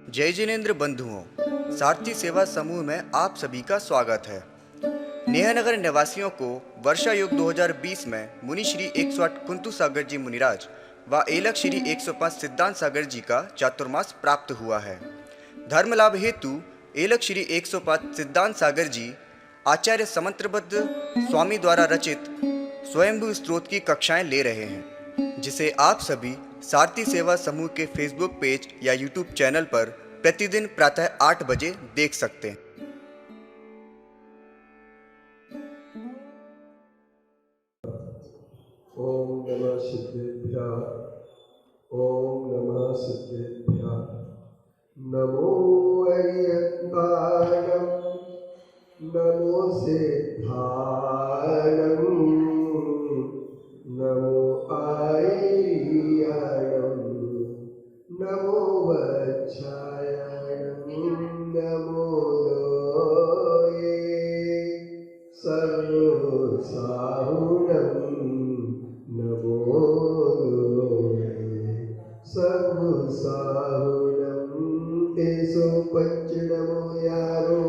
जय जिनेन्द्र बंधुओं, सारथी सेवा समूह में आप सभी का स्वागत है। नेहनगर निवासियों को वर्षा युग 2020 में मुनि श्री 108 कुंतु सागर जी मुनिराज व एलक श्री 105 सिद्धांत सागर जी का चातुर्मास प्राप्त हुआ है। धर्म लाभ हेतु एलक श्री 105 सिद्धांत सागर जी आचार्य समंत्रबद्ध स्वामी द्वारा रचित स्वयंभू स्त्रोत की कक्षाएं ले रहे हैं, जिसे आप सभी सारथी सेवा समूह के फेसबुक पेज या यूट्यूब चैनल पर प्रतिदिन प्रातः 8 बजे देख सकते हैं। ओम नमः सिद्धेभ्यः, ओम नमः सिद्धेभ्यः। नमो अरिहन्ताय, नमो सिद्धाय, नमो आर्याय, नमो वत्साय, नमो लोये सर्वसाहुणम्, नमो लोये सर्वसाहुणम्। तेसो पंचनमो यारो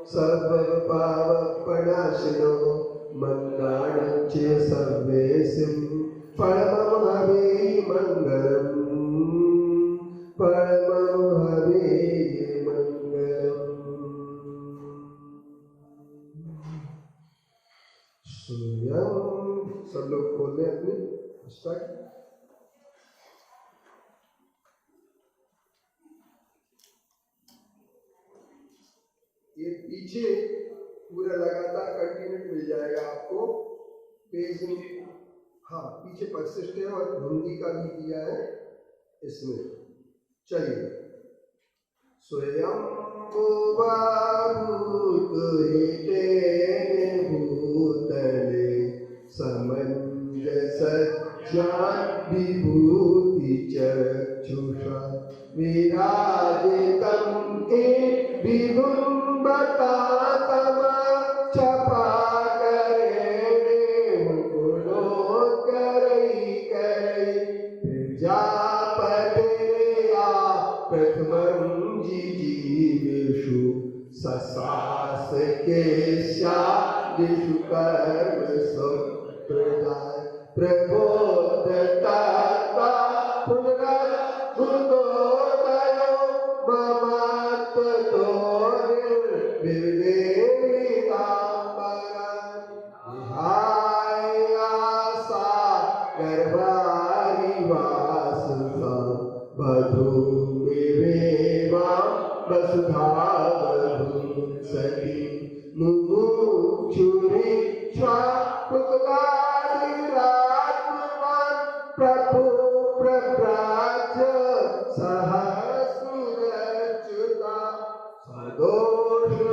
सर्वपावपणाशिनो मन्नानं च सर्वेसिं परमं हवे मङ्गलम्, परमं हवे मङ्गलम्। स्वयं सब लोग खोल दें अपनी पुस्तक। ये पीछे पूरा लगातार कंटिन्यू मिल जाएगा आपको पेज में। हाँ, पीछे परिशिष्ट है और हिंदी का भी दिया है इसमें। चलिए, स्वयं भूतले समंजसज्ञान विभूति चक्षुषा विराजितं के विभुम्बतातम चपाकरे मुकुलोत्करै करै प्रजापतिर्या प्रथमं जिजीविषु ससास के स्यादिषु कर्मसु प्रजाय प्रबोधता पुनरुदयो ममात्मतो निर्विदेविताम्बरं विहायासा गर्भारिवासुतां वधूमिवेवां वसुधावधूं सती मुमुक्षुरिच्छा पुत्रादिरात्मवान् प्रभु प्रव्राज सहस्रच्युता सदोषमूलं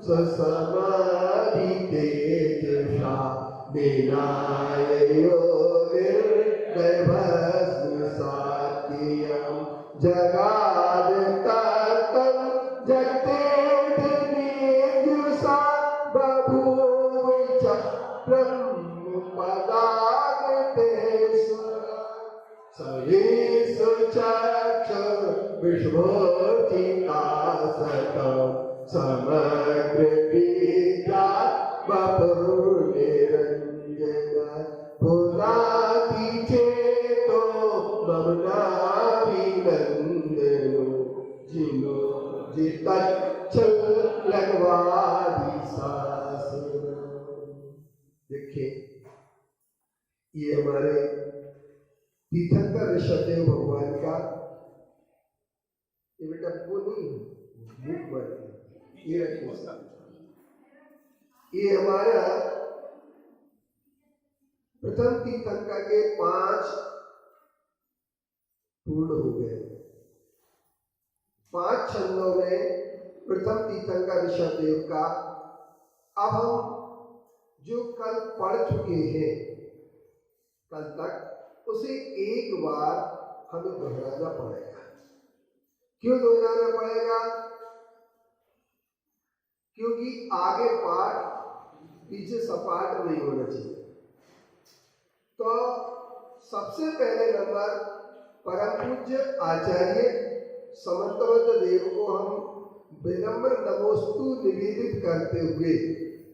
ससमाधितेजसा विनाययोर्गर्भस्नुसात्यं जगादततं जगतेर्दिनेजुषा बभूव चक्रं पदागते सविषु चक्षुः विश्वोचितासतं समग्र विद्या वपुर्निरञ्जन भुलाति चेतो ममनाभिनन्दनो जिनो जितच्छल लगवादि सासुर। देखिए, ये हमारे तीर्थंकर ऋषभदेव भगवान का, ये बेटा वो नहीं मुख बन, ये हमारा प्रथम तीर्थंकर के 5 पूर्ण हो गए। 5 छंदों में प्रथम तीर्थंकर ऋषभदेव का अब हम जो कल पढ़ चुके हैं कल तक, उसे एक बार हमें दोहराना पड़ेगा। क्यों दोहराना पड़ेगा? क्योंकि आगे पाठ पीछे सपाट नहीं होना चाहिए। तो सबसे पहले नंबर परम पूज्य आचार्य समंतवत देव को हम विनम्र नमोस्तु निवेदित करते हुए,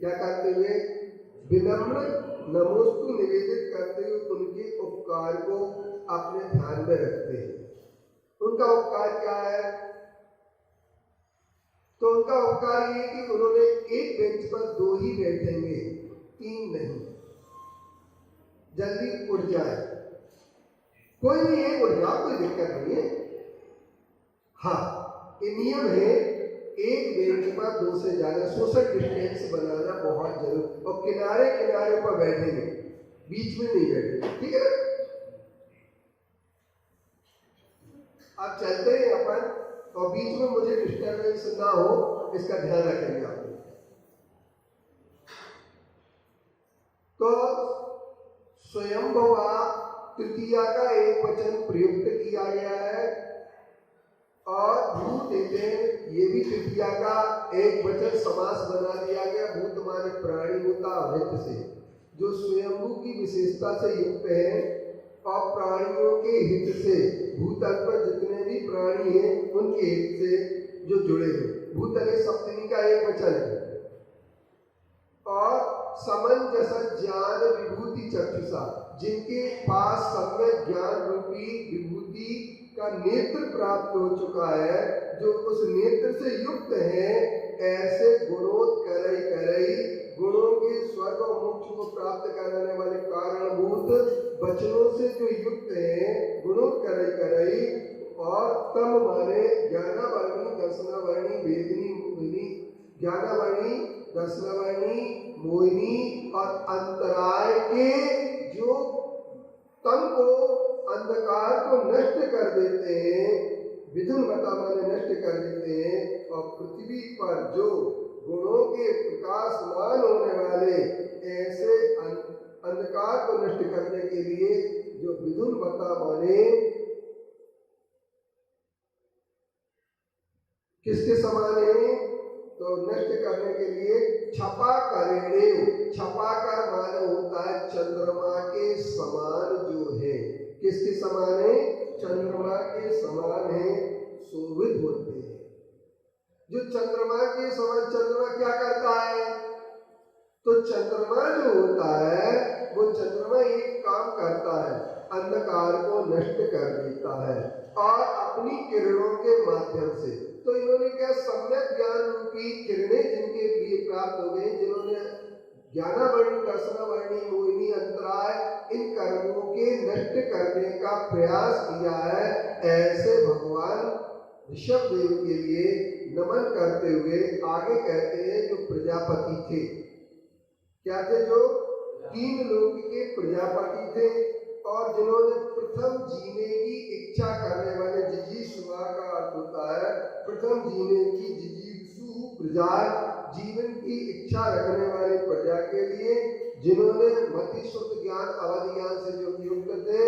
क्या करते हुए, विनम्र नमोस्तु निवेदित करते हुए उनके उपकार को अपने ध्यान में रखते हैं। उनका उपकार क्या है? तो उनका उपकार ये कि उन्होंने एक बेंच पर 2 ही बैठेंगे, 3 नहीं। जल्दी उठ जाए, कोई भी एक उठ जाओ, कोई दिक्कत नहीं है। हाँ, ये नियम है, एक बेंच पर 2 से ज्यादा सोशल डिस्टेंस बनाना बहुत जरूरी। और किनारे किनारे पर बैठेंगे, बीच में नहीं बैठेंगे, ठीक है ना? आप चलते हैं अपन, और बीच में मुझे डिस्टर्बेंस ना हो, इसका ध्यान रखेंगे आप। तो स्वयंभुवा तृतीया का एक वचन प्रयुक्त किया गया है, और भूत ये भी तृतीया का एक वचन समास बना दिया गया। भूत माने प्राणी होता हित से, जो स्वयंभू की विशेषता से युक्त है और प्राणियों के हित से, भूतल पर जितने भी प्राणी हैं उनके हित से जो जुड़े हैं। भूतल सप्तमी का एक वचन है। और समंजस ज्ञान विभूति चक्षुषा, जिनके पास सम्यक ज्ञान रूपी विभूति का नेत्र प्राप्त हो चुका है, जो उस नेत्र से युक्त है, ऐसे गुणोत्करई करई, गुणों के स्वर्ग और मोक्ष को प्राप्त कराने वाले कारणभूत वचनों से जो युक्त है, गुणोत्करई करई। और तम माने ज्ञानावर्णी दर्शनावर्णी वेदिनी मोहिनी, ज्ञानावर्णी दर्शनावर्णी मोहिनी और अंतराय के जो तम को, अंधकार को नष्ट कर देते हैं, विधुनवता माने नष्ट कर देते हैं। और पृथ्वी पर जो गुणों के प्रकाशमान होने वाले ऐसे अंधकार को नष्ट करने के लिए जो विधुनवता माने किसके समान है? तो नष्ट करने के लिए छपा करेणे, छपा कर माने होता है चंद्रमा के समान जो है। किसके समान है? चंद्रमा के समान है, शोभित होते हैं। जो चंद्रमा के समान, चंद्रमा क्या करता है? तो चंद्रमा जो होता है वो चंद्रमा एक काम करता है, अंधकार को नष्ट कर देता है और अपनी किरणों के माध्यम से। तो इन्होंने क्या, सम्यक ज्ञान रूपी किरणें जिनके लिए प्राप्त हो गई, जिन्होंने ज्ञानावर्णी दर्शनावर्णी मोहिनी अंतराय इन कर्मों के नष्ट करने का प्रयास किया है, ऐसे भगवान ऋषभ देव के लिए नमन करते हुए आगे कहते हैं जो प्रजापति थे, क्या थे? जो 3 लोक के प्रजापति थे और जिन्होंने प्रथम जीने की इच्छा करने वाले, जिजीसुआ का अर्थ होता है प्रथम जीने की, जिजीसु प्रजा, जीवन की इच्छा रखने वाली प्रजा के लिए, जिन्होंने मति शुद्ध ज्ञान अवधि ज्ञान से जो युक्त थे।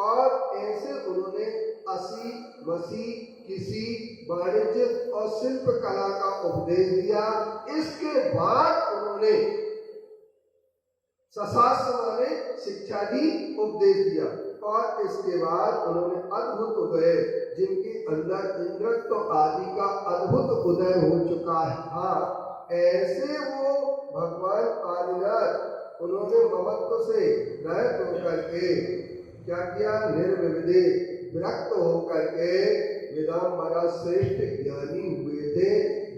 और ऐसे उन्होंने असी वसी किसी वाणिज्य और शिल्प कला का उपदेश दिया। इसके बाद उन्होंने सशास्त्र माने शिक्षा दी, उपदेश दिया। और इसके बाद उन्होंने अद्भुत उदय, जिनके अंदर इंद्रत्व आदि का अद्भुत उदय हो चुका है, हाँ, ऐसे वो भगवान आदिनाथ, उन्होंने ममत्व से रहित होकर के क्या किया? निर्विविदे विरक्त होकर के वेदांबरा श्रेष्ठ ज्ञानी हुए थे,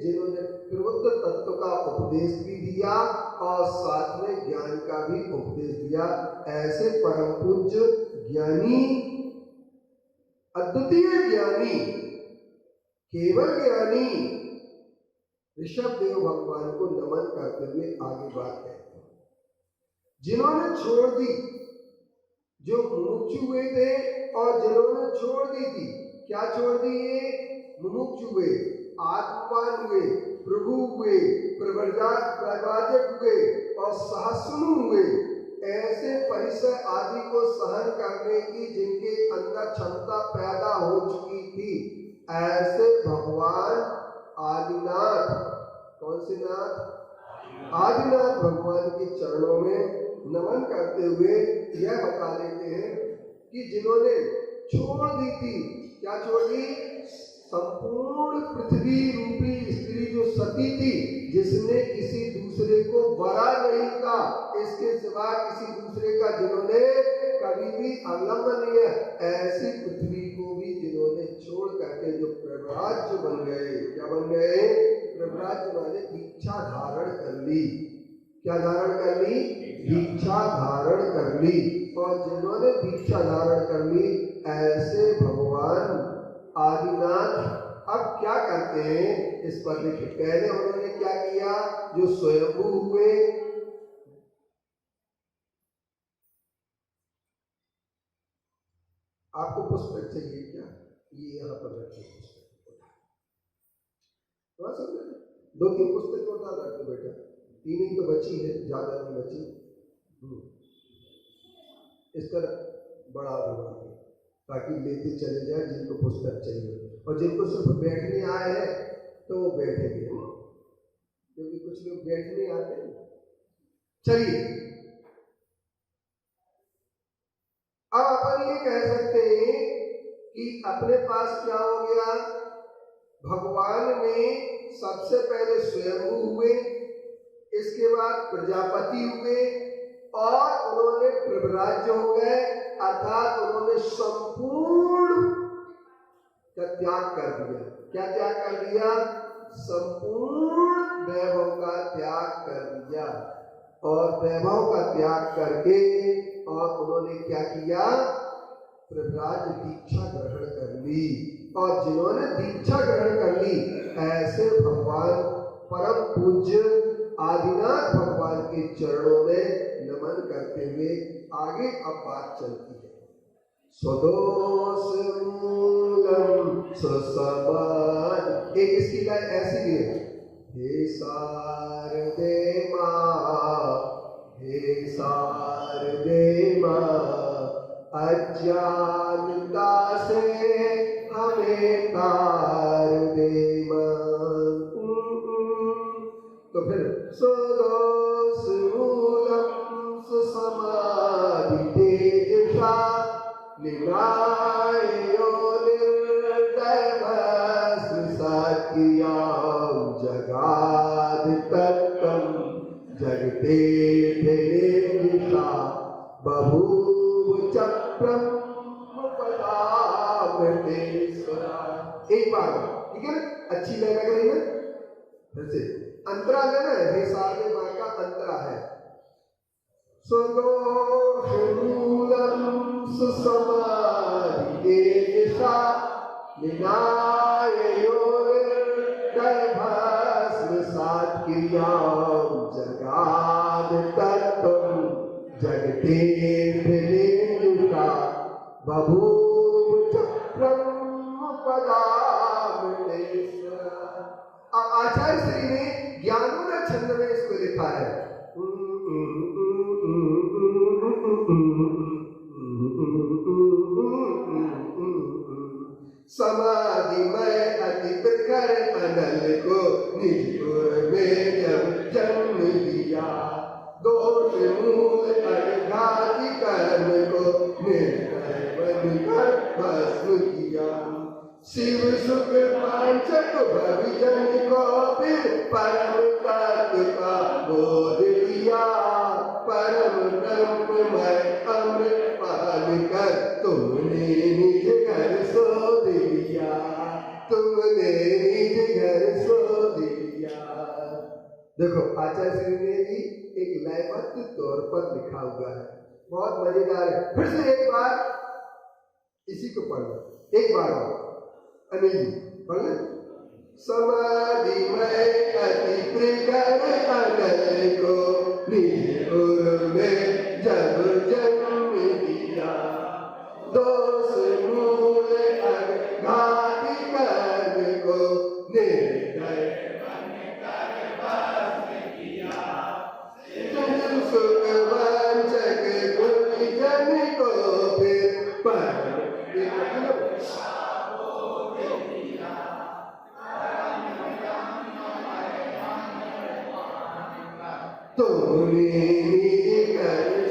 जिन्होंने प्रबुद्ध तत्व का उपदेश भी दिया और साथ में ज्ञान का भी उपदेश दिया। ऐसे परम पूज्य ज्ञानी, अद्वितीय ज्ञानी, केवल ज्ञानी ऋषभ देव भगवान को नमन करते हुए आगे बात कहते हैं। जिन्होंने छोड़ दी, जो मुमुक्षु हुए थे और जिन्होंने छोड़ दी थी, क्या छोड़ दिए? मुमुक्षु हुए, आत्मवान हुए, प्रभु हुए, प्रवाचक हुए और सहस्नु हुए, ऐसे परिसर आदि को सहन करने की जिनके अंदर क्षमता पैदा हो चुकी थी, ऐसे भगवान आदिनाथ, कौन से नाथ? आदिनाथ भगवान के चरणों में नमन करते हुए यह बता देते हैं कि जिन्होंने छोड़ दी थी, क्या छोड़ दी? संपूर्ण पृथ्वी रूपी स्त्री जो सती थी, जिसने किसी दूसरे को वरा नहीं था, इसके सिवा किसी दूसरे का जिन्होंने कभी भी अवलंबन नहीं है, ऐसी पृथ्वी को भी जिन्होंने छोड़ करके जो प्रभराज्य बन गए। क्या बन गए? प्रभराज्य माने दीक्षा धारण कर ली। क्या धारण कर ली? दीक्षा धारण कर ली। और जिन्होंने दीक्षा धारण कर ली, ऐसे भगवान आदिनाथ अब क्या करते हैं इस पर देखिए। पहले उन्होंने क्या किया? जो स्वयंभू हुए, आपको पुस्तक चाहिए क्या? ये यहाँ पर रखिए पुस्तक, समझे? 2-3 पुस्तक उठा रखते बेटा, 3 ही तो बची है, ज्यादा नहीं बची। इस तरह बड़ा बना दे ताकि लेते चले जाए जिनको पुस्तक चाहिए, और जिनको सिर्फ बैठने आए हैं तो वो बैठेंगे, क्योंकि कुछ लोग बैठने आते हैं। चलिए, अब अपन ये कह सकते हैं कि अपने पास क्या हो गया? भगवान में सबसे पहले स्वयंभू हुए, इसके बाद प्रजापति हुए, और उन्होंने प्रभराज्य हो गए, अर्थात उन्होंने संपूर्ण का त्याग कर दिया। क्या त्याग कर दिया? संपूर्ण वैभव का त्याग कर दिया। और वैभव का त्याग करके और उन्होंने क्या किया? प्रभराज्य दीक्षा ग्रहण कर ली। और जिन्होंने दीक्षा ग्रहण कर ली, ऐसे भगवान परम पूज्य आदिनाथ भगवान के चरणों में नमन करते हुए आगे अब बात चलती है। स्वदोष मूलम स्वसमाद। एक इसकी लाइन ऐसी भी है, हे शारदे मां, हे शारदे मां, अज्ञानता से हमें तार दे मां। तो फिर स्वदोष मूलम स्वसमाधि तेजसा निरायो निर्दय भस्म सात्यां जगाद तत्त्वं जगते दिशा बभूव चक्रम पदामृतेश्वरा। एक बार ठीक है ना? अच्छी लग रही है। जैसे अंतरा लेना है, हे सारे माँ का अंतरा है। स्वदोष मूलम सुसमाधि तेजसा निनायो निर्दय भस्म सात्यां जगाद तत्त्वं जगते दिशा बभूव चक्रम पदामृतेश्वरा। अब आचार्य श्री ने ज्ञानोदय छंद में इसको लिखा है। समाधि में अति प्रखर अनल को निजपुर में जब जन्म दिया, दोष मूल अघाती कर्म को निर्दय बनकर भस्म किया। शिव सुख पांचक भविजन को फिर परम तत्व का बोध दिया। परम ब्रह्ममय अमृत पान कर तुमने निज घर सो दिया, तुमने निज घर सो दिया। देखो आचार्य श्री ने भी एक लयबद्ध तौर पर लिखा हुआ है, बहुत मजेदार है। फिर से एक बार इसी को पढ़ लो, एक बार और अनिल जी पढ़ ले। समाधि में अति प्रखर अनल को निजपुर में जब जन्म दिया, दोष मूल अघाती कर्म को निर्दय बनकर भस्म किया। सुख वंचक गुणजन को फिर पर तुमने निज घर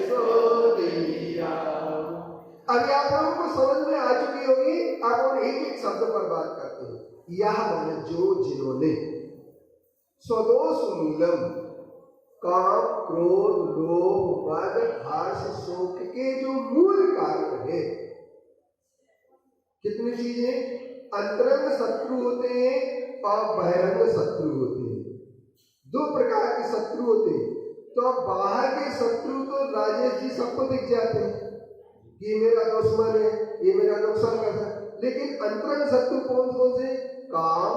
अब उन एक एक शब्द पर बात करते हैं। यह माने जो जिन्होंने स्वदोष मूलम काम क्रोध लोभ मद हर्ष शोक के जो मूल कारण है, कितनी चीजें, अंतरंग शत्रु होते हैं और बहिरंग शत्रु होते हैं। दो प्रकार के शत्रु होते हैं। तो बाहर के शत्रु तो राजेश जी सबको दिख जाते हैं, ये मेरा दुश्मन है, ये मेरा नुकसान करता है। लेकिन अंतरंग शत्रु कौन कौन से, काम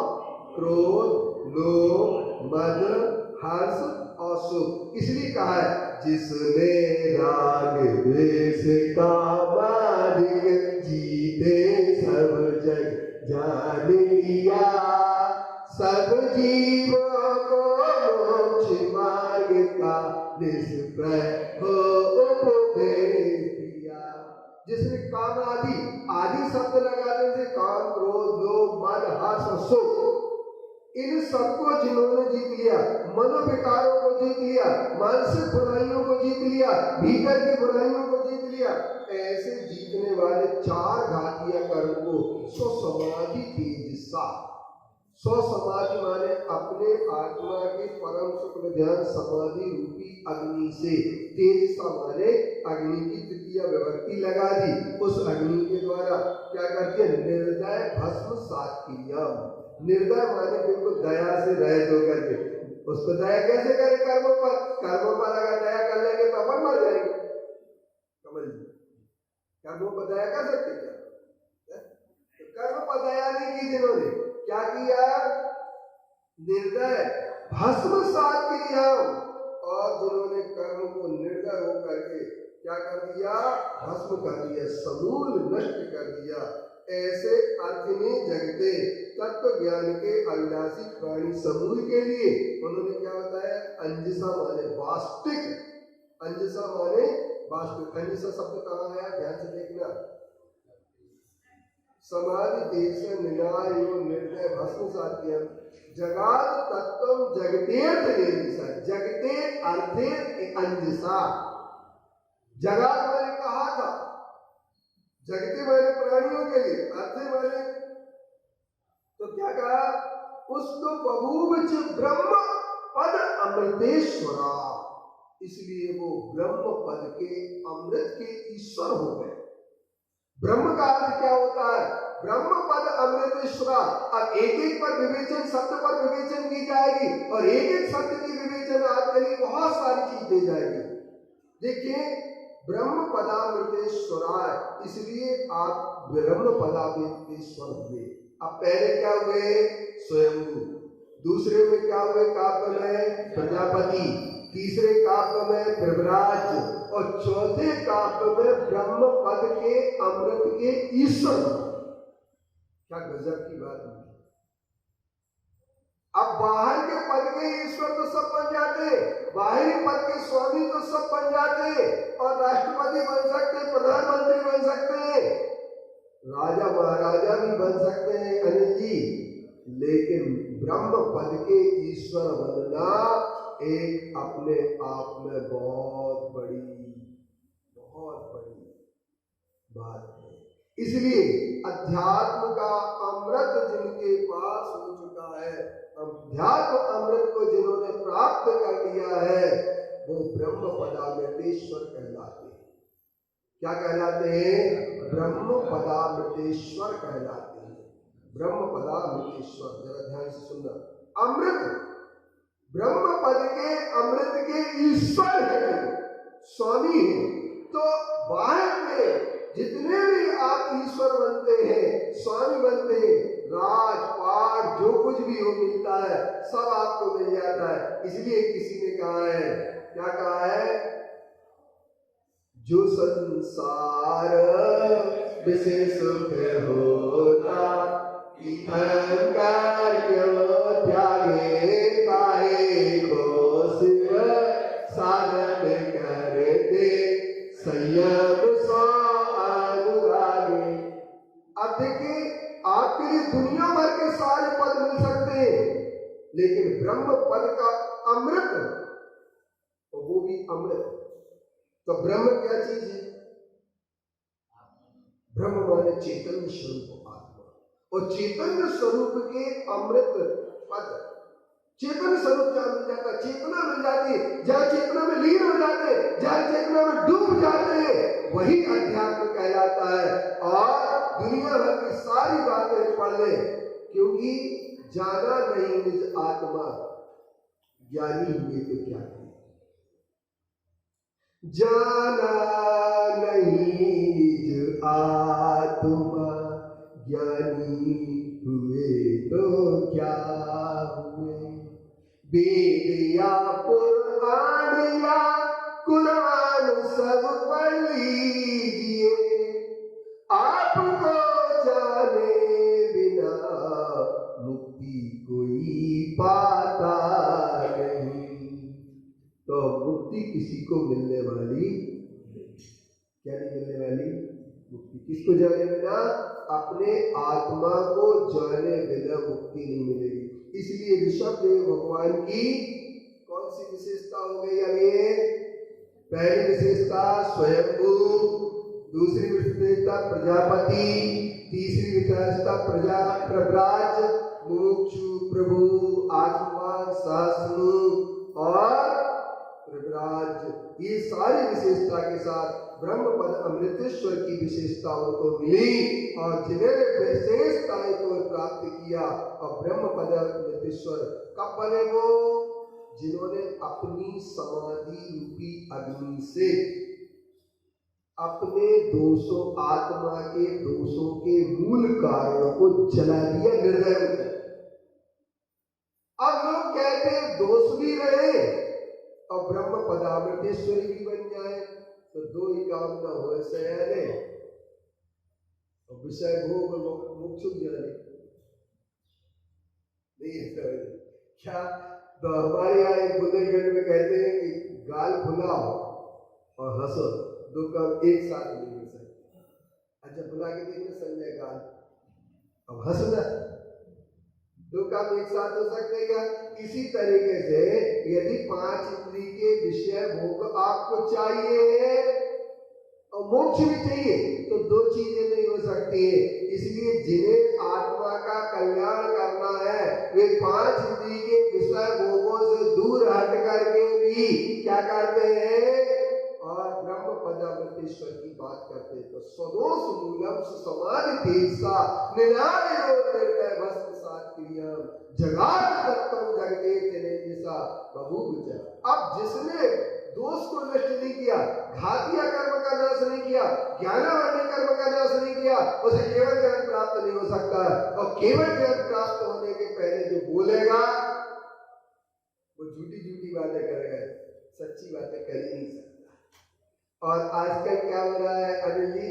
क्रोध लोभ मद हर्ष और सुख। इसलिए कहा है जिसने राग द्वेष का मार्ग जीते सब जग जान लिया, सब जीवों को मोक्ष मार्ग का निष्प्रय हो उपदेश दिया। जिसने काम आदि शब्द लगाने से काम क्रोध लोभ मद हर्ष और सुख, इन सबको जिन्होंने जीत लिया, मनोविकारों को जीत लिया, मानसिक बुराइयों को जीत लिया, भीतर की बुराइयों को जीत लिया, ऐसे जीतने वाले चार घातीय कर्म को स्वसमाधि तेजसा, स्वसमाधि माने अपने आत्मा के परम सुख ध्यान समाधि रूपी अग्नि से, तेजसा माने अग्नि की तृतीय विभक्ति लगा दी, उस अग्नि के द्वारा क्या करती है, निर्दय भस्म सात क्रिया। निर्दय माने बिल्कुल दया से रहित होकर के, उसको दया कैसे करें, कर्मों पर अगर दया कर लेंगे तो अपन मर जाएंगे। कमल जी, कर्मों पर दया कर सकते क्या? तो कर्म पर दया नहीं की, जिन्होंने क्या किया, निर्दय भस्म सात क्रियाओं, और जिन्होंने कर्म को निर्दय होकर के क्या कर दिया, भस्म कर दिया, समूल नष्ट कर दिया। ऐसे अर्थ में जगते तत्व ज्ञान के अविनाशी प्राणी समूह के लिए उन्होंने क्या बताया, अंजसा माने वास्तविक, अंजसा माने वास्तविक। अंजसा शब्द कहाँ आया, ध्यान से देखना, समाधि देश निनाय निर्दय भस्म सात्यम जगात तत्व जगतेर्थ निर्दिशा, जगते अर्थे अंजसा। जगात मैंने कहा था, जगते वाले प्राणियों के लिए, अर्थे वाले, तो क्या कहा, उसको बभूव ब्रह्म पद अमृतेश्वरा, इसलिए वो ब्रह्म पद के अमृत के ईश्वर हो गए। ब्रह्म का अर्थ क्या होता है, ब्रह्म पद अमृतेश्वरा। अब एक एक पर विवेचन, शब्द पर विवेचन की जाएगी और एक एक शब्द की विवेचन आपके लिए बहुत सारी चीज दे जाएगी। देखिए, ब्रह्म पदामृतेश्वराय, इसलिए आप ब्रह्म पदामृतेश्वर हुए। अब पहले क्या हुए, स्वयंभू, दूसरे में क्या हुए, काव्य में प्रजापति, तीसरे काव्य में प्रभराज, और चौथे काव्य में ब्रह्म पद के अमृत के ईश्वर। क्या गजब की बात है। अब बाहर के पद के ईश्वर तो सब बन जाते, बाहरी पद के स्वामी तो सब बन जाते, और राष्ट्रपति बन सकते, प्रधानमंत्री बन सकते, राजा महाराजा भी बन सकते हैं अनिल जी, लेकिन ब्रह्म पद के ईश्वर बनना एक अपने आप में बहुत बड़ी बात है। इसलिए अध्यात्म का अमृत जिनके पास हो चुका है, अध्यात्म अमृत को जिन्होंने प्राप्त कर लिया है, वो ब्रह्म पदामृतेश्वर कहलाते हैं। क्या कहलाते हैं, ब्रह्म पदामृतेश्वर कहलाते हैं। ब्रह्म पदामृतेश्वर, जरा ध्यान से सुनना, अमृत ब्रह्म पद के अमृत के ईश्वर है, स्वामी है। तो बाहर में जितने भी आप ईश्वर बनते हैं, स्वामी बनते हैं, राजपाट जो कुछ भी हो मिलता है, सब आपको मिल जाता है। इसलिए किसी ने कहा है, क्या कहा है, जो संसार विशेष होता अहंकार क्यों त्यागे, काहे को शिव साधन करते संयम सो अनुरागे। अब देखिए, आपके लिए दुनिया भर के सारे पद मिल सकते हैं, लेकिन ब्रह्म पद का अमृत, और वो भी अमृत। तो ब्रह्म क्या चीज है, ब्रह्म माने चैतन्य स्वरूप आत्मा। और चैतन्य स्वरूप के अमृत पद, चेतन स्वरूप जहाँ मिल जाता है, चेतना मिल जाती है, जहाँ चेतना में लीन हो जाते हैं, जहाँ चेतना में डूब जाते हैं, वही अध्यात्म कहलाता है। और दुनिया भर की सारी बातें पढ़ ले, क्योंकि जाना नहीं निज आत्मा, ज्ञानी हुए तो क्या करें। जाना नहीं निज आत्मा, ज्ञानी हुए तो क्या हुए। वेद या पुराण या कुरान सब पढ़ लीजिए, आपको जाने बिना मुक्ति कोई पाता नहीं। तो मुक्ति किसी को मिलने वाली, क्या नहीं मिलने वाली मुक्ति, किसको जाने बिना, अपने आत्मा को जाने बिना मुक्ति नहीं मिलेगी। इसलिए ऋषभदेव भगवान की कौन सी विशेषता हो गई। अब ये पहली विशेषता स्वयंभू, दूसरी विशेषता प्रजापति, तीसरी विशेषता प्रव्राज, मुमुक्षु, प्रभु, आत्मा, सहस्रमुख और प्रव्राज, ये सारी विशेषता के साथ ब्रह्म पद अमृतेश्वर की विशेषता उनको मिली। और जिन्होंने विशेषताएं को प्राप्त किया, और ब्रह्म पद अमृतेश्वर कब बने वो, जिन्होंने अपनी समाधि रूपी अग्नि से अपने दोषों, आत्मा के दोषों के मूल कारणों को जला दिया निर्दय में। अब लोग कहते हैं दोष भी रहे और ब्रह्म पदामृतेश्वरी भी बन जाए, तो दो ही काम ना हो सयाने, और विषय भोग मुक्षुक जाने नहीं। क्या तो हमारे यहाँ एक बुंदेलखंड में कहते हैं कि गाल फुलाओ और हंसो, दो काम एक साथ नहीं हो सकते। अच्छा फुला के देखने संजय गाल, अब हंसना, दो काम एक साथ हो सकते क्या। इसी तरीके से यदि पांच इंद्रिय के विषय भोग आपको चाहिए और मोक्ष भी चाहिए, तो दो चीजें नहीं हो सकती है। इसलिए जिन्हें आत्मा का कल्याण करना है, वे पांच इंद्रिय के विषय भोगों से दूर हट करके भी क्या करते हैं, और ब्रह्म पदामृतेश्वर की बात करते हैं। तो स्वदोष मूलम समाधि तेजसा निरायो निर्णय भस्म सात क्रिया जगात तत्व जगते चले जैसा बबू गुजर। अब जिसने दोष को नष्ट नहीं किया, घातिया कर्म का नाश नहीं किया, ज्ञानावर्ण कर्म का नाश नहीं किया, उसे केवल ज्ञान प्राप्त नहीं हो सकता। और केवल ज्ञान प्राप्त होने के पहले जो बोलेगा वो झूठी झूठी बातें करेगा, सच्ची बातें कर ही नहीं सकता। और आजकल क्या हो रहा है अनिल जी,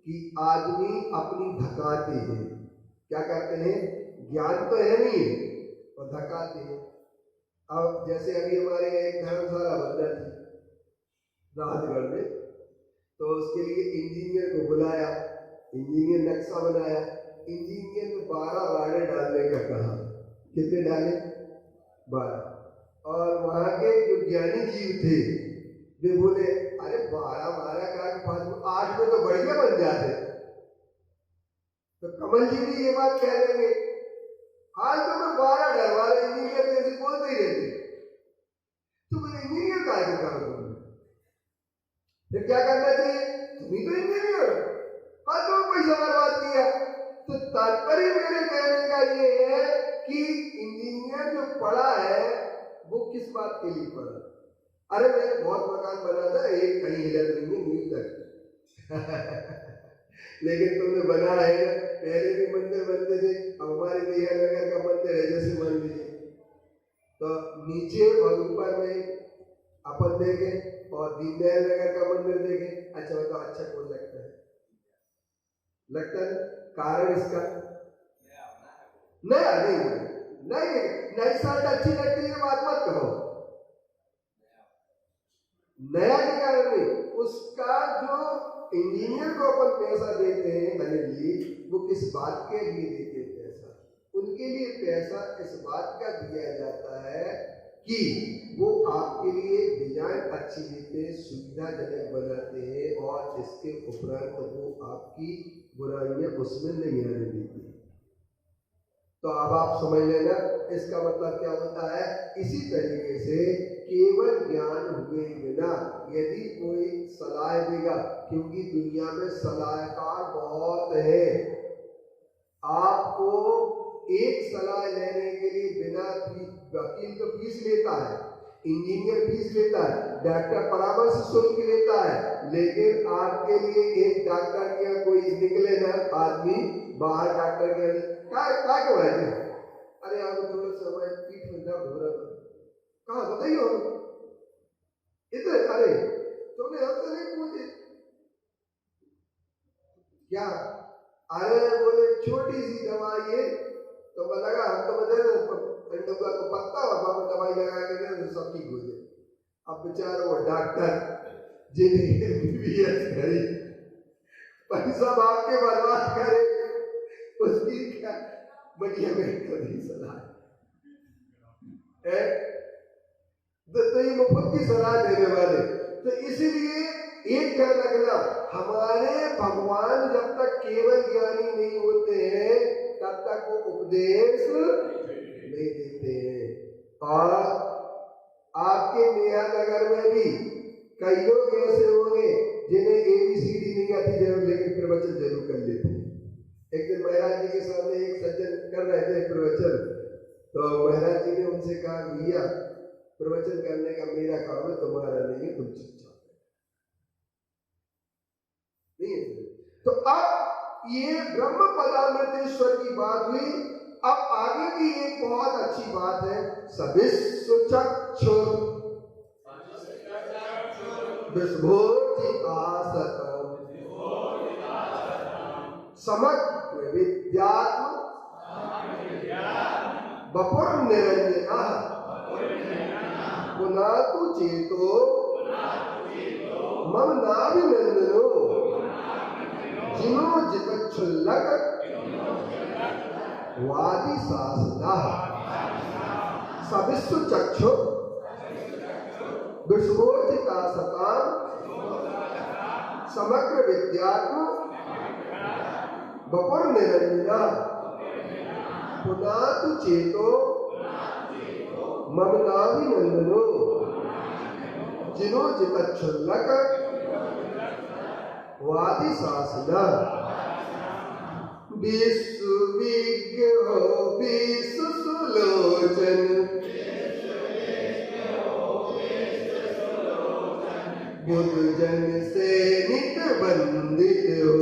कि आदमी अपनी धकाते हैं, क्या करते हैं, ज्ञान तो है नहीं और धकाते हैं। अब जैसे अभी हमारे एक धर्मशाला बन रही थी राजगढ़ में, तो उसके लिए इंजीनियर को बुलाया, इंजीनियर नक्शा बनाया, इंजीनियर ने 12 वाड़े डालने का कहा। कितने डाले, 12। और वहां के जो ज्ञानी जीव थे वे बोले अरे 12 का 8 में तो बढ़िया बन जाते। तो कमल जी भी ये बात कह देंगे, आज तो मैं 12 डरवा रहे, इंजीनियर जैसे बोलते ही रहते, तो मुझे इंजीनियर का है करो तुम, फिर क्या करना चाहिए, तुम ही तो इंजीनियर हो, आज तो पैसा बर्बाद किया। तो तात्पर्य मेरे कहने का ये है कि इंजीनियर जो पढ़ा है वो किस बात के लिए पढ़ा। अरे मैंने बहुत मकान बना था, एक कहीं हिलत नहीं है नींव तक लेकिन तुमने बना है, पहले भी मंदिर बनते थे, अब हमारे बिहार नगर का मंदिर है जैसे मान लीजिए, तो नीचे और ऊपर में अपन देखें और दीनदयाल नगर का मंदिर देखें, अच्छा बताओ अच्छा कौन लगता है, लगता है। कारण इसका नया नई शर्ट अच्छी लगती है, बात मत कहो, नया के कारण नहीं, उसका जो इंजीनियर को अपन पैसा देते हैं अनिल जी, वो किस बात के लिए देते हैं पैसा, उनके लिए पैसा इस बात का दिया जाता है कि वो आपके लिए डिजाइन अच्छी देते हैं, सुविधाजनक बनाते हैं, और इसके उपरांत वो आपकी बुराइयां उसमें नहीं आने देती। तो अब आप समझ लेना इसका मतलब क्या होता है। इसी तरीके से केवल ज्ञान हुए बिना यदि कोई सलाह देगा, क्योंकि दुनिया में सलाहकार बहुत है, आपको एक सलाह लेने के लिए बिना वकील तो फीस लेता है, इंजीनियर फीस लेता है, डॉक्टर परामर्श शुल्क लेता है, लेकिन आपके लिए एक डॉक्टर के कोई निकले ना आदमी बाहर डॉक्टर के क्या कहते हैं, अरे आप थोड़ा समय पीठ में दर्द हो रहा है, कहा बताइए हम इधर, अरे तुमने हमसे नहीं पूछे क्या, अरे बोले छोटी सी दवाई है, तो बताया हम तो बता रहे का तो पत्ता और दवाई लगा के तो सब ठीक हो जाए। अब बेचारा वो डॉक्टर जिन्हें बीबीएस करी, पैसा आपके बर्बाद करे, उसकी क्या बढ़िया मेरी सलाह है, तो ये मुफ्त की सलाह देने वाले। तो इसीलिए एक क्या लगना, हमारे भगवान जब तक केवल ज्ञानी नहीं होते हैं तब तक वो उपदेश नहीं देते हैं। और आपके नेहा नगर में भी कई लोग ऐसे होंगे जिन्हें ABCD नहीं आती जरूर, लेकिन प्रवचन जरूर कर लेते हैं। एक दिन महाराज जी के सामने एक सज्जन कर रहे थे प्रवचन, तो महाराज जी ने उनसे कहा भैया प्रवचन करने का मेरा काम है, तुम्हारा नहीं है, तुम चुपचाप नहीं है। तो अब ये ब्रह्म पदामृतेश्वर की बात हुई। अब आगे भी एक बहुत अच्छी बात है, सविस्सुचक्षु विस्फोटितासतम समग्र विद्यात्म वपुर्निरंजनः पुनातु चेतो मम नाभिनंदनो जिनो जितच्छुल्लक वादी सासदा सविस्सुचक्षु विस्फोटितासतां समग्र विद्यात्म वपुर्निरंजनः पुनातु चेतो मम नाभिनंदनो जिनो जितच्छुल्लक वादी सासदा विश्वविज्ञ हो विश्व सुलोचन बुद्धजन से नित बंदित हो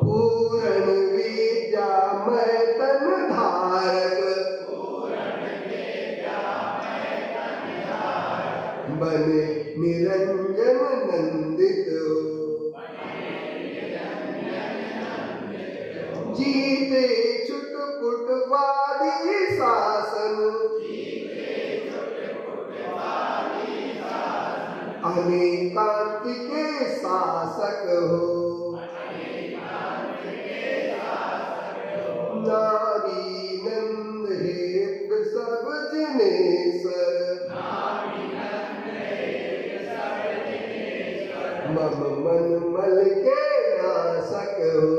पूर्ण विद्या मैं तन धारक बने निरंजन नंदित जीते चुटपुटवादी शासन अनेकांतिके शासक हो नारी नंद हे सब जिनेश्वर मम मन मल के नासक हो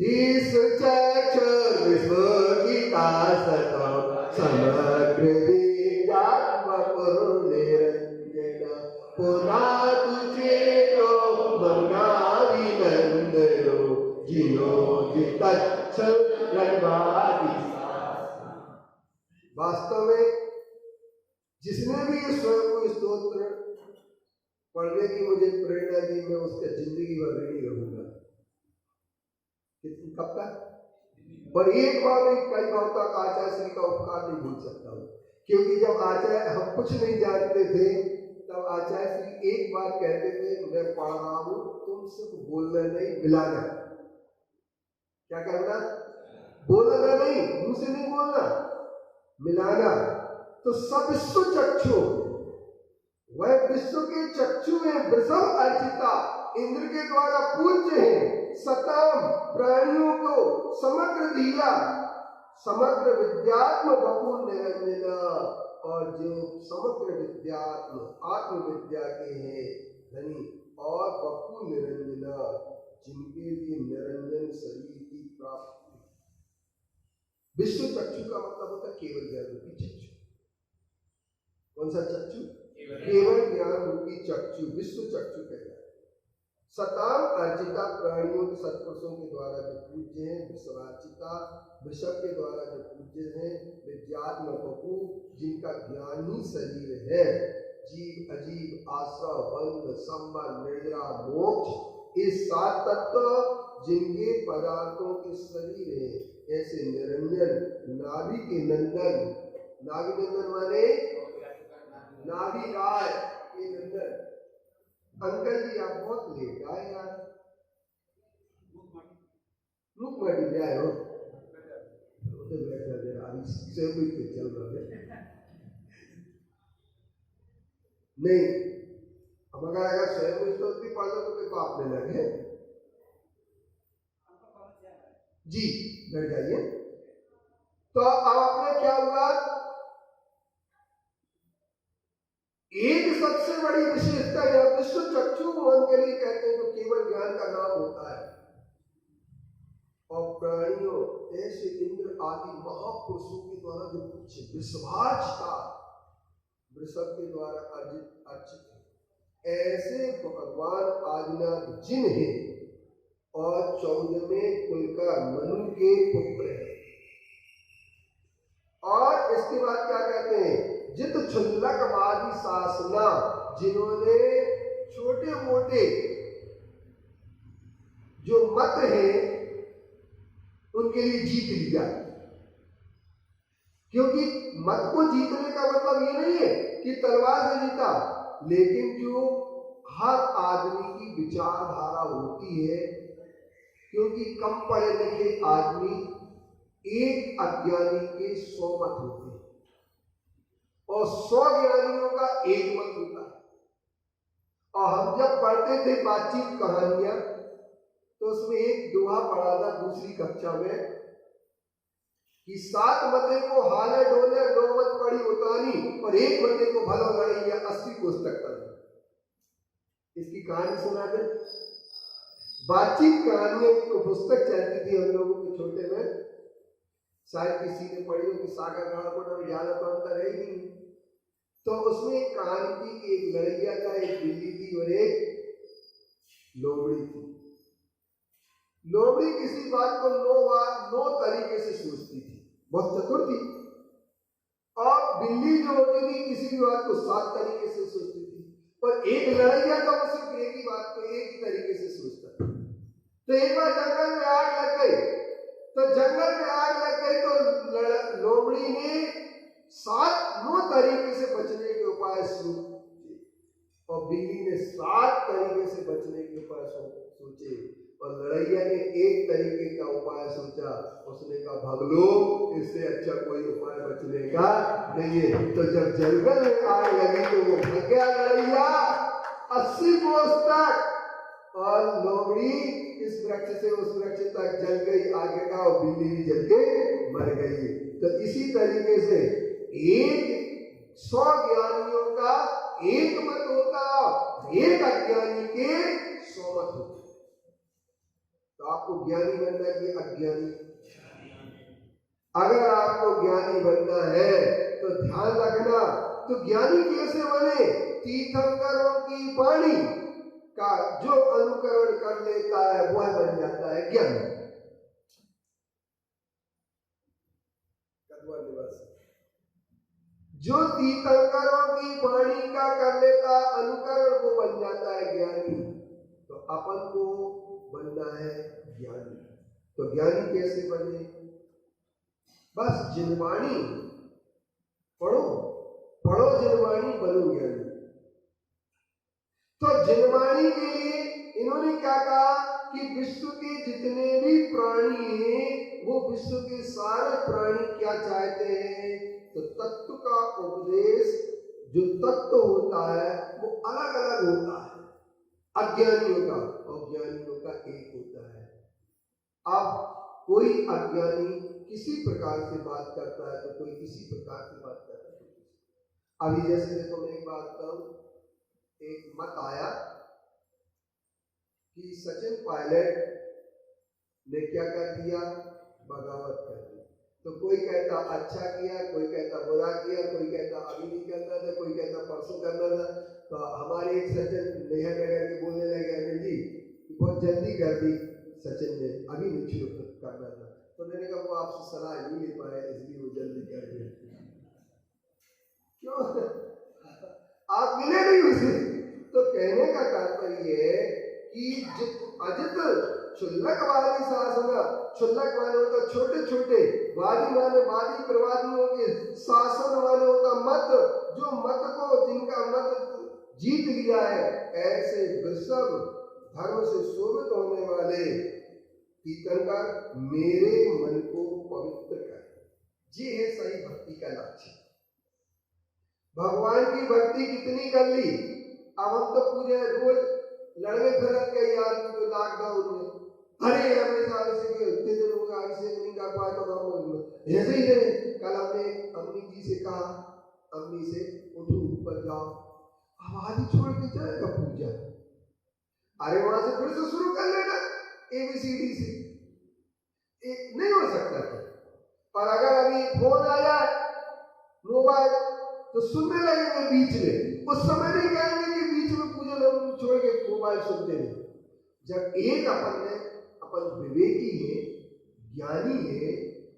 सविस्सुचक्षु विस्फोटितासतम समग्र विद्यात्म वपुर्निरंजनः पुनातु चेतो मम नाभिनंदनो जिनो जितच्छुल्लक वादी सासदा। वास्तव में जिसने भी ईश्वर को स्तोत्र पढ़ने की मुझे प्रेरणा दी, मैं उसका जिंदगी भर ऋणी रहूंगा। कब तक? पर एक बार नहीं, कई बार तक आचार्य श्री का उपकार नहीं भूल सकता हूँ, क्योंकि जब आचार्य हम कुछ नहीं जानते थे तब आचार्य श्री एक बार कहते थे, मैं पढ़ रहा हूँ, तुम सिर्फ बोलना नहीं मिलाना। क्या करना? बोलना नहीं, मुंह से नहीं बोलना, मिलाना। तो सविस्सुचक्षु, वह विश्व के चक्षु में वृषभ अर्चिता, इंद्र के द्वारा पूज्य है, सताम प्राणियों को समग्र दिया, समग्र विद्यात्म वपुर्निरंजनः, और जो समग्र विद्यात्म आत्म विद्या के हैं धनी और बपू निरंजना, जिनके लिए निरंजन शरीर की प्राप्ति। विश्व चक्षु का मतलब होता है केवल ज्ञान रूपी चक्षु। कौन सा चक्षु? केवल ज्ञान रूपी चक्षु, विश्व चक्षु कहलाता है। सताम अर्चिता, प्राणियों के सत्पुरुषों के द्वारा जो पूज्य हैं। विश्वार्चिता, वृषभ के द्वारा जो पूज्य हैं। विद्यात्म बपू, जिनका ज्ञान ही शरीर है। जीव अजीव, आश्रव, बंध, संबंध, निद्रा, मोक्ष, इस सात तत्व जिनके पदार्थों के शरीर है। ऐसे निरंजन, नाभि के नंदन, नाभि नंदन माने नाभि राय के नंदन। अंकल जी आप बहुत लेट आए यार, मुखमड़ी ले आए हो, उधर बैठा जरा, अभी से कोई चल रहा है नहीं। अब अगर स्वयं स्त्रोत भी पढ़ लो तो कोई पाप नहीं लगे जी। बैठ जाइए। तो अब आपने क्या हुआ, एक सबसे बड़ी विशेषता यह विश्व चक्षु मोहन के लिए कहते हैं, जो केवल ज्ञान का नाम होता है। और प्राणियों ऐसे इंद्र आदि महापुरुषों के द्वारा जो कुछ विश्वार्चिता, वृषभ के द्वारा अर्चित है, ऐसे भगवान आदिनाथ जिन है और 14वें कुल का मनु के पुत्र है। और इसके बाद क्या कहते हैं, जित क्षुल्लकवादी शासना, जिन्होंने छोटे मोटे जो मत हैं उनके लिए जीत लिया। क्योंकि मत को जीतने का मतलब ये नहीं है कि तलवार से जीता, लेकिन जो हर आदमी की विचारधारा होती है, क्योंकि कम पढ़े लिखे आदमी एक अज्ञानी के 100 मत होते हैं और 100 ज्ञानियों का एक मत होता है। और हम जब पढ़ते थे बातचीत कहानियां, तो उसमें एक दोहा पढ़ा था दूसरी कक्षा में कि 7 मते को हाले डोले 9 मत पड़ी उतानी, और एक मते को भलो लड़ैया 80 कोस तक कर। इसकी कहानी सुना दे। बातचीत कहानियों की पुस्तक चलती थी हम लोगों के छोटे में, शायद किसी ने पढ़ी हो कि सागर गाँव ज्यादा तो अंतर है ही नहीं। तो उसमें एक कहानी थी कि एक लड़ैया था, एक बिल्ली थी और एक लोमड़ी थी। लोमड़ी किसी बात को 9 तरीके से सोचती थी, बहुत चतुर थी। और बिल्ली जो होती थी किसी भी बात को 7 तरीके से सोचती थी। और एक लड़ैया था, वो सिर्फ एक ही बात को एक ही तरीके से सोचता था। तो एक बार जंगल में आग लग गई, तो लोमड़ी ने 9 तरीके से बचने के उपाय सोचे, और बिल्ली ने 7 तरीके से बचने के उपाय सोचे, और लड़ैया ने एक तरीके का उपाय सोचा। उसने कहा भाग लो, इससे अच्छा कोई उपाय बचने का नहीं है। तो जब जंगल में आग लगी तो वो भाग गया लड़ैया 80 कोस तक, और लोमड़ी इस वृक्ष से उस वृक्ष तक जल गई आगे का, और बिल्ली भी जल के मर गई। तो इसी तरीके से 100 ज्ञानियों का एक मत होता, एक अज्ञानी के 100 मत होते। तो आपको ज्ञानी बनना है कि अज्ञानी? अगर आपको ज्ञानी बनना है तो ध्यान रखना, तो ज्ञानी कैसे बने? तीर्थंकरों की वाणी का जो अनुकरण कर लेता है वह बन जाता है ज्ञानी। जो तीर्थंकरों की वाणी का कर लेता अनुकरण, वो बन जाता है ज्ञानी। तो अपन को बनना है ज्ञानी। तो ज्ञानी कैसे बने? बस जिनवाणी पढ़ो, पढ़ो जिनवाणी, बनो ज्ञानी। तो जिनवाणी के लिए इन्होंने क्या कहा कि विश्व के जितने भी प्राणी हैं, वो विश्व के सारे प्राणी क्या चाहते हैं? तो तत्व का उपदेश, जो तत्व होता है वो अलग अलग होता है। अज्ञानियों का और ज्ञानियों का एक होता है। अब कोई अज्ञानी किसी प्रकार से बात करता है तो कोई किसी प्रकार से बात करता है। अभी जैसे देखो मैं एक बात कहूं, एक मत आया कि सचिन पायलट ने क्या कर दिया, बगावत कर दी। तो कोई कहता अच्छा किया, कोई कहता बुरा किया, कोई कहता अभी नहीं करना था, कोई कहता परसों करना था। तो हमारे एक सचिन नेहा नगर के बोलने लगे अनिल जी बहुत जल्दी कर दी सचिन ने, अभी नहीं शुरू करना था। तो मैंने कहा वो आपसे सलाह नहीं ले पाया इसलिए वो जल्दी कर दिया। क्यों आप मिले नहीं उसे? तो कहने का तात्पर्य है कि अजित क्षुल्लकवादी शासन, क्षुल्लक माने होता छोटे छोटे, वादी माने वादी प्रवादियों के, शासन माने होता मत, जो मत को जिनका मत जीत लिया है, ऐसे वृषभ धर्म से शोभित होने वाले तीर्थंकर मेरे मन को पवित्र कर। ये है सही भक्ति का लक्ष्य। भगवान की भक्ति कितनी कर ली, अब हम तो पूरे रोज लड़वे फिरत गए यार तो लॉकडाउन में, अरे हमेशा ऐसे इतने दिन हो गए ऐसे नहीं कर पाए तो हम ऐसे ही रहे। कल हमने अम्मी जी से कहा, अम्मी से उठो ऊपर जाओ, आवाज छोड़ के जाएगा पूजा, अरे वहां से फिर से शुरू कर लेना ABCD से, नहीं हो सकता था। और अगर अभी फोन आया मोबाइल तो सुनने लगेंगे बीच में, उस समय नहीं कहेंगे कि बीच में पूजा लोग छोड़ के मोबाइल सुनते हैं। जब एक अपन विवेकी है, ज्ञानी है,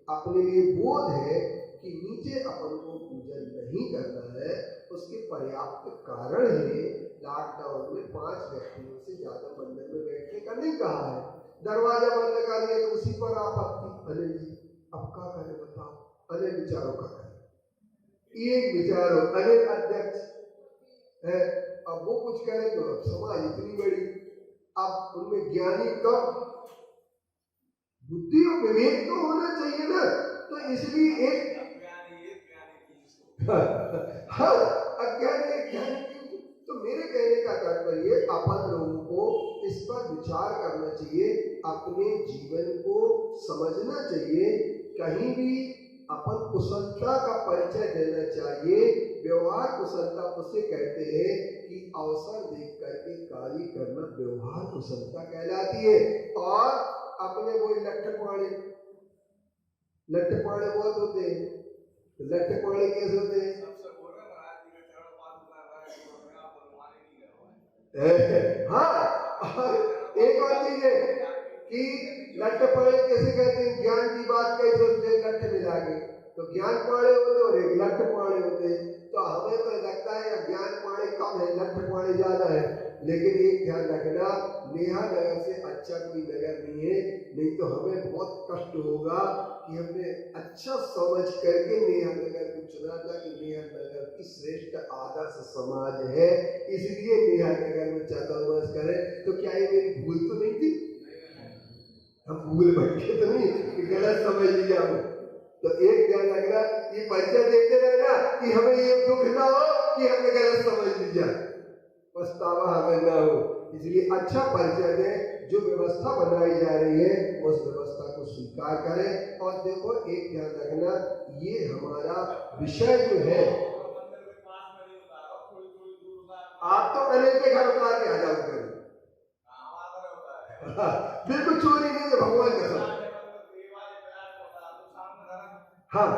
अपने लिए बोध है कि नीचे अपन को पूजन नहीं करना है, उसके पर्याप्त कारण है। लॉकडाउन में 5 व्यक्तियों से ज्यादा मंदिर में बैठने का नहीं कहा है, दरवाजा बंद कर दिया तो उसी पर आपत्ति। अनिल जी अब क्या करें बताओ, अनिल विचारों का करें, ये विचारों अनिल अध्यक्ष है, अब वो कुछ करें तो समाज इतनी बड़ी, अब उनमें ज्ञानी कम, बुद्धि और विवेक तो होना चाहिए ना। तो इसलिए एक हाँ अज्ञानी तो मेरे कहने का तात्पर्य अपन लोगों को इस पर विचार करना चाहिए, अपने जीवन को समझना चाहिए। कहीं भी अपन कुशलता का परिचय देना चाहिए। व्यवहार कुशलता उसे कहते हैं कि अवसर देख करके कार्य करना व्यवहार कुशलता कहलाती है। और अपने वो लट्ठे पाड़े बहुत होते हैं, लट्ठे पाड़े कैसे होते हैं? हाँ, एक और चीज है कि लट्ठे पाड़े कैसे कहते हैं, ज्ञान की बात कैसे होती है, लट्ठे मिला के तो ज्ञान पाड़े होते और एक लट्ठे पाड़े होते हैं। तो हमें तो लगता है ज्ञान पाड़े कम है, लट्ठे पाड़े ज्यादा है, लेकिन एक ध्यान रखना, नेहा नगर से अच्छा कोई नगर नहीं है। नहीं तो हमें बहुत कष्ट होगा कि हमने अच्छा समझ करके नेहा नगर को चुना था कि नेहा नगर की श्रेष्ठ आदर्श समाज है, इसलिए नेहा नगर में चातुर्मास करें। तो क्या ये मेरी भूल तो नहीं थी? हम भूल बैठे तो नहीं कि गलत समझ लिया हो। तो एक ध्यान रखना, ये परिचय देते रहना कि हमें ये दुख ना हो कि हमने गलत समझ लिया, पछतावा हमें ना हो। इसलिए अच्छा परिचय दें, जो व्यवस्था बनाई जा रही है उस व्यवस्था को स्वीकार करें। और देखो एक ध्यान रखना, ये हमारा विषय जो है, आप तो अनिल के घर उतार के आ जाओ करें, बिल्कुल चोरी नहीं है भगवान का सब। हाँ,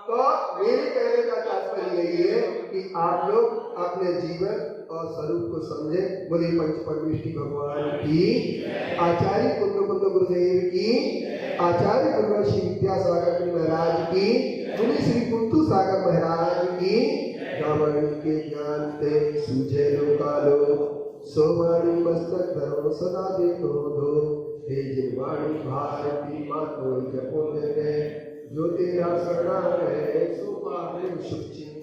तो मेरे कहने का तात्पर्य यही है कि आप लोग अपने जीवन और स्वरूप को समझे। बोले पंच परमेष्ठी भगवान की, आचार्य कुंद गुरुदेव की, आचार्य कुंद श्री विद्यासागर जी महाराज की, मुनि श्री कुंतु सागर महाराज की। रामायण के ज्ञान ते सूझे लोकालो, सोमाणी मस्तक धरो सदा देखो दो। हे जिनवाणी भारती मातो जपो ने, जो तेरा शरण है सो पावे शुभ चिन्ह।